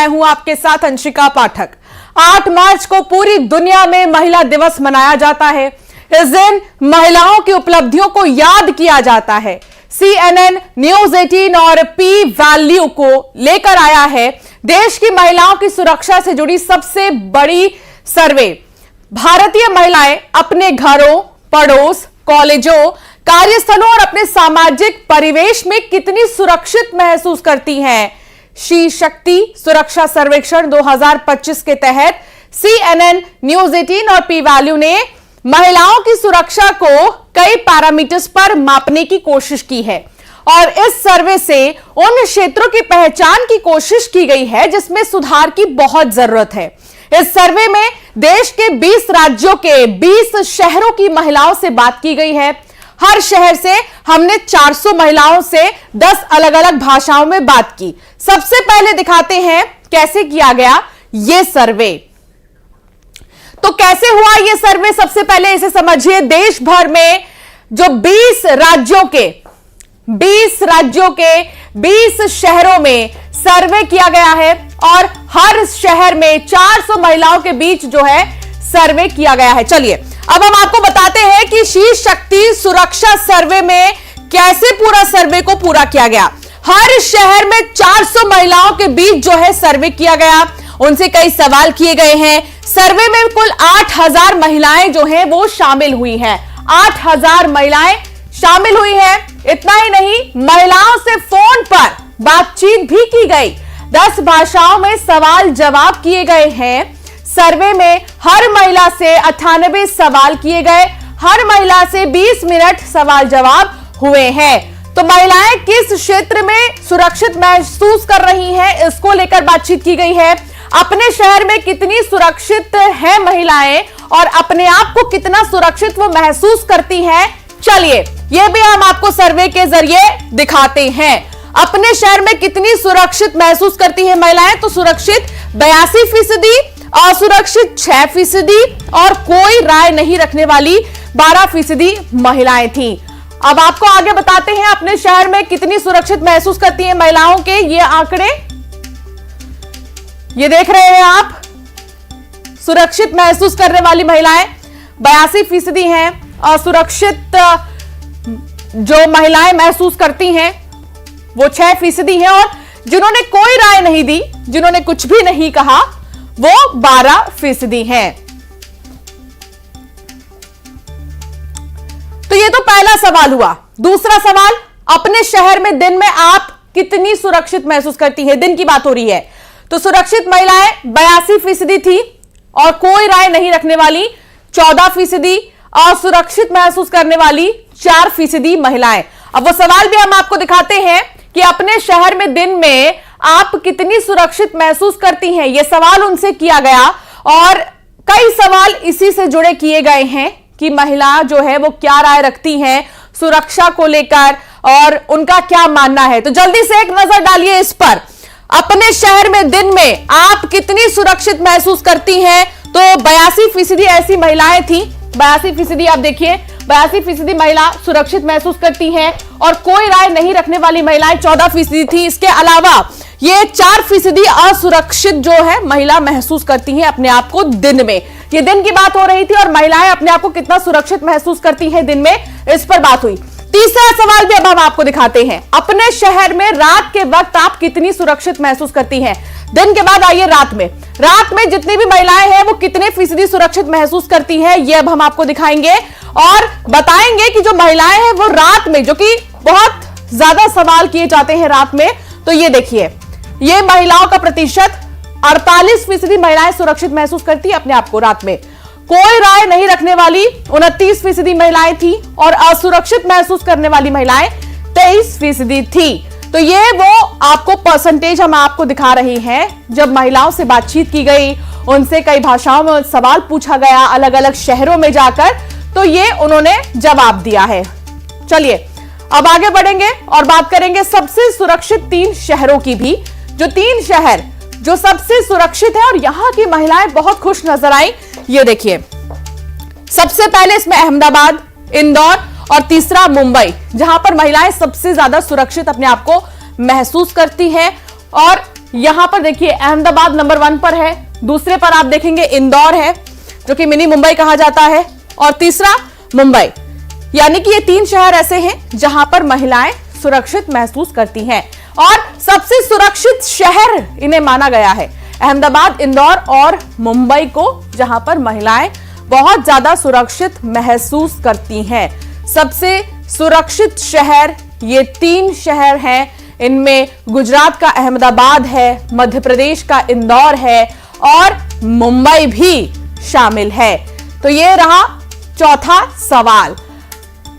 मैं हूं आपके साथ अंशिका पाठक। 8 मार्च को पूरी दुनिया में महिला दिवस मनाया जाता है। इस दिन महिलाओं की उपलब्धियों को याद किया जाता है। CNN, न्यूज 18 और पी वैल्यू को लेकर आया है देश की महिलाओं की सुरक्षा से जुड़ी सबसे बड़ी सर्वे। भारतीय महिलाएं अपने घरों, पड़ोस, कॉलेजों, कार्यस्थलों और अपने सामाजिक परिवेश में कितनी सुरक्षित महसूस करती हैं। शी शक्ति सुरक्षा सर्वेक्षण 2025 के तहत CNN, न्यूज 18 और पी वैल्यू ने महिलाओं की सुरक्षा को कई पैरामीटर्स पर मापने की कोशिश की है और इस सर्वे से उन क्षेत्रों की पहचान की कोशिश की गई है जिसमें सुधार की बहुत जरूरत है। इस सर्वे में देश के 20 राज्यों के 20 शहरों की महिलाओं से बात की गई है। हर शहर से हमने 400 महिलाओं से 10 अलग अलग भाषाओं में बात की। सबसे पहले दिखाते हैं कैसे किया गया यह सर्वे। तो कैसे हुआ यह सर्वे, सबसे पहले इसे समझिए। देश भर में जो 20 राज्यों के 20 शहरों में सर्वे किया गया है और हर शहर में 400 महिलाओं के बीच जो है सर्वे किया गया है। चलिए अब हम आपको बताते हैं कि शी शक्ति सुरक्षा सर्वे में कैसे पूरा सर्वे को पूरा किया गया। हर शहर में 400 महिलाओं के बीच जो है सर्वे किया गया, उनसे कई सवाल किए गए हैं। सर्वे में कुल 8000 महिलाएं जो हैं वो शामिल हुई हैं। 8000 महिलाएं शामिल हुई हैं। इतना ही नहीं, महिलाओं से फोन पर बातचीत भी की गई। 10 भाषाओं में सवाल जवाब किए गए हैं। सर्वे में हर महिला से 98 सवाल किए गए। हर महिला से 20 मिनट सवाल जवाब हुए हैं। तो महिलाएं किस क्षेत्र में सुरक्षित महसूस कर रही हैं, इसको लेकर बातचीत की गई है। अपने शहर में कितनी सुरक्षित है महिलाएं और अपने आप को कितना सुरक्षित वो महसूस करती हैं, चलिए यह भी हम आपको सर्वे के जरिए दिखाते हैं। अपने शहर में कितनी सुरक्षित महसूस करती है महिलाएं, तो सुरक्षित 82%, असुरक्षित 6% और कोई राय नहीं रखने वाली 12% महिलाएं थीं। अब आपको आगे बताते हैं अपने शहर में कितनी सुरक्षित महसूस करती हैं महिलाओं के ये आंकड़े। ये देख रहे हैं आप, सुरक्षित महसूस करने वाली महिलाएं 82% हैं। असुरक्षित जो महिलाएं महसूस करती हैं वो 6% हैं और जिन्होंने कोई राय नहीं दी, जिन्होंने कुछ भी नहीं कहा, वो 12% हैं। तो ये तो पहला सवाल हुआ। दूसरा सवाल, अपने शहर में दिन में आप कितनी सुरक्षित महसूस करती है, दिन की बात हो रही है। तो सुरक्षित महिलाएं 82% थी और कोई राय नहीं रखने वाली 14%, असुरक्षित महसूस करने वाली 4% महिलाएं। अब वो सवाल भी हम आपको दिखाते हैं कि अपने शहर में दिन में आप कितनी सुरक्षित महसूस करती हैं, यह सवाल उनसे किया गया और कई सवाल इसी से जुड़े किए गए हैं कि महिला जो है वो क्या राय रखती हैं सुरक्षा को लेकर और उनका क्या मानना है। तो जल्दी से एक नजर डालिए इस पर। अपने शहर में दिन में आप कितनी सुरक्षित महसूस करती हैं, तो 82% ऐसी महिलाएं थी। 82% आप देखिए, 82% महिला सुरक्षित महसूस करती हैं और कोई राय नहीं रखने वाली महिलाएं 14% थी। इसके अलावा ये 4% असुरक्षित जो है महिला महसूस करती हैं अपने आप को दिन में। ये दिन की बात हो रही थी और महिलाएं अपने आप को कितना सुरक्षित महसूस करती हैं दिन में, इस पर बात हुई। तीसरा सवाल भी अब हम आपको दिखाते हैं। अपने शहर में रात के वक्त आप कितनी सुरक्षित महसूस करती हैं। दिन के बाद आइए रात में। रात में जितनी भी महिलाएं हैं वो कितने फीसदी सुरक्षित महसूस करती हैं, ये अब हम आपको दिखाएंगे और बताएंगे कि जो महिलाएं हैं वो रात में, जो कि बहुत ज्यादा सवाल किए जाते हैं रात में, तो ये देखिए, ये महिलाओं का प्रतिशत 48% महिलाएं सुरक्षित महसूस करती है अपने आप को रात में। कोई राय नहीं रखने वाली 29% महिलाएं थी और असुरक्षित महसूस करने वाली महिलाएं 23% थी। तो ये वो आपको परसेंटेज हम आपको दिखा रहे हैं। जब महिलाओं से बातचीत की गई, उनसे कई भाषाओं में सवाल पूछा गया अलग अलग शहरों में जाकर, तो ये उन्होंने जवाब दिया है। चलिए अब आगे बढ़ेंगे और बात करेंगे सबसे सुरक्षित 3 शहरों की भी। जो 3 शहर जो सबसे सुरक्षित है और यहां की महिलाएं बहुत खुश नजर आई, ये देखिए। सबसे पहले इसमें अहमदाबाद, इंदौर और तीसरा मुंबई, जहां पर महिलाएं सबसे ज्यादा सुरक्षित अपने आप को महसूस करती हैं। और यहां पर देखिए अहमदाबाद नंबर 1 पर है, दूसरे पर आप देखेंगे इंदौर है जो कि मिनी मुंबई कहा जाता है, और तीसरा मुंबई। यानी कि ये 3 शहर ऐसे हैं जहां पर महिलाएं सुरक्षित महसूस करती हैं, और सबसे सुरक्षित शहर इन्हें माना गया है अहमदाबाद, इंदौर और मुंबई को, जहां पर महिलाएं बहुत ज्यादा सुरक्षित महसूस करती हैं। सबसे सुरक्षित शहर ये 3 शहर हैं। इनमें गुजरात का अहमदाबाद है, मध्य प्रदेश का इंदौर है और मुंबई भी शामिल है। तो ये रहा चौथा सवाल।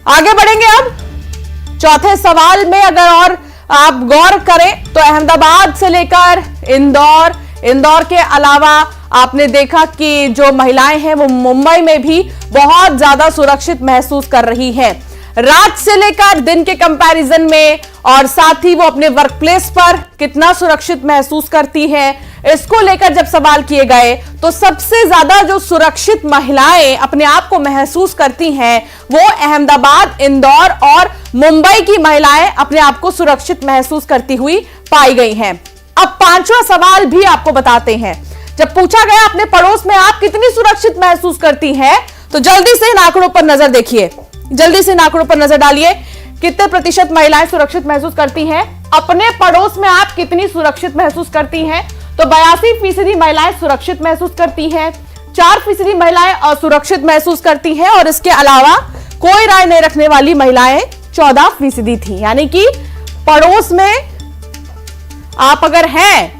आगे बढ़ेंगे अब चौथे सवाल में। अगर और आप गौर करें तो अहमदाबाद से लेकर इंदौर के अलावा आपने देखा कि जो महिलाएं हैं वो मुंबई में भी बहुत ज्यादा सुरक्षित महसूस कर रही हैं, रात से लेकर दिन के कंपैरिजन में, और साथ ही वो अपने वर्क प्लेस पर कितना सुरक्षित महसूस करती हैं, इसको लेकर जब सवाल किए गए तो सबसे ज्यादा जो सुरक्षित महिलाएं अपने आप को महसूस करती हैं वो अहमदाबाद, इंदौर और मुंबई की महिलाएं अपने आप को सुरक्षित महसूस करती हुई पाई गई हैं। अब 5वां सवाल भी आपको बताते हैं। जब पूछा गया अपने पड़ोस में आप कितनी सुरक्षित महसूस करती हैं, तो जल्दी से इन आंकड़ों पर नजर देखिए, जल्दी से इन आंकड़ों पर नजर डालिए। कितने प्रतिशत महिलाएं सुरक्षित महसूस करती हैं? अपने पड़ोस में आप कितनी सुरक्षित महसूस करती हैं? तो 82% महिलाएं सुरक्षित महसूस करती हैं, 4% महिलाएं असुरक्षित महसूस करती हैं, और इसके अलावा कोई राय नहीं रखने वाली महिलाएं 14% थी। यानी कि पड़ोस में आप अगर हैं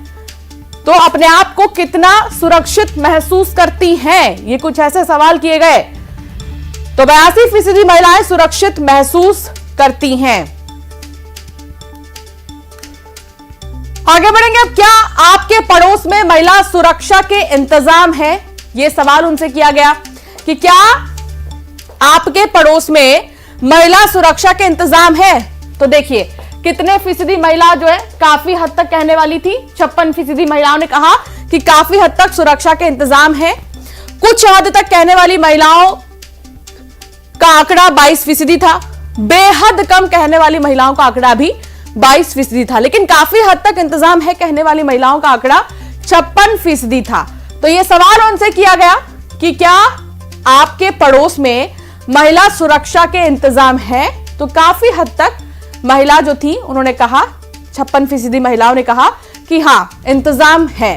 तो अपने आप को कितना सुरक्षित महसूस करती हैं, ये कुछ ऐसे सवाल किए गए। तो 82% महिलाएं सुरक्षित महसूस करती हैं। आगे बढ़ेंगे। अब क्या आपके पड़ोस में महिला सुरक्षा के इंतजाम है? यह सवाल उनसे किया गया कि क्या आपके पड़ोस में महिला सुरक्षा के इंतजाम है। तो देखिए कितने फीसदी महिला जो है काफी हद तक कहने वाली थी, 56% महिलाओं ने कहा कि काफी हद तक सुरक्षा के इंतजाम है। कुछ हद तक कहने वाली महिलाओं का आंकड़ा 22% था, बेहद कम कहने वाली महिलाओं का आंकड़ा भी 22% था, लेकिन काफी हद तक इंतजाम है कहने वाली महिलाओं का आंकड़ा 56% था। तो यह सवाल उनसे किया गया कि क्या आपके पड़ोस में महिला सुरक्षा के इंतजाम है। तो काफी हद तक महिला जो थी उन्होंने कहा, 56% महिलाओं ने कहा कि हां इंतजाम है।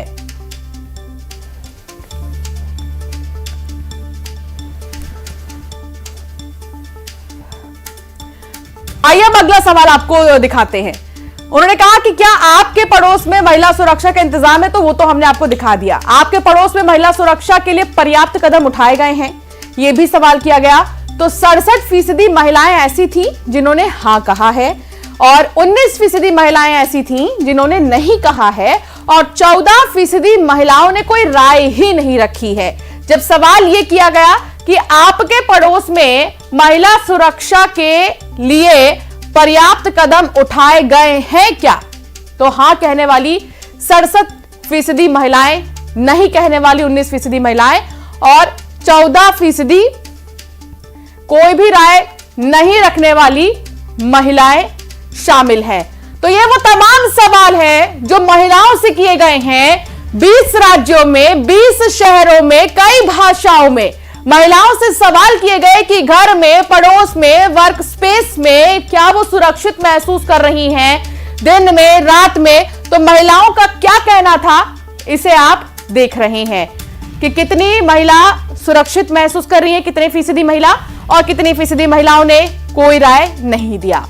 आइए अब अगला सवाल आपको दिखाते हैं। उन्होंने कहा कि क्या आपके पड़ोस में महिला सुरक्षा का इंतजाम है। तो वो तो हमने आपको दिखा दिया। आपके पड़ोस में महिला सुरक्षा के लिए पर्याप्त कदम उठाए गए हैं, यह भी सवाल किया गया। तो 67% महिलाएं ऐसी थी जिन्होंने हां कहा है, और 19% महिलाएं ऐसी थी जिन्होंने नहीं कहा है, और 14% महिलाओं ने कोई राय ही नहीं रखी है। जब सवाल यह किया गया कि आपके पड़ोस में महिला सुरक्षा के लिए पर्याप्त कदम उठाए गए हैं क्या, तो हां कहने वाली 67% महिलाएं, नहीं कहने वाली 19% महिलाएं, और 14% कोई भी राय नहीं रखने वाली महिलाएं शामिल हैं। तो ये वो तमाम सवाल हैं जो महिलाओं से किए गए हैं 20 राज्यों में, 20 शहरों में, कई भाषाओं में। महिलाओं से सवाल किए गए कि घर में, पड़ोस में, वर्क स्पेस में क्या वो सुरक्षित महसूस कर रही हैं, दिन में, रात में। तो महिलाओं का क्या कहना था, इसे आप देख रहे हैं कि कितनी महिला सुरक्षित महसूस कर रही है, कितने फीसदी महिला, और कितनी फीसदी महिलाओं ने कोई राय नहीं दिया।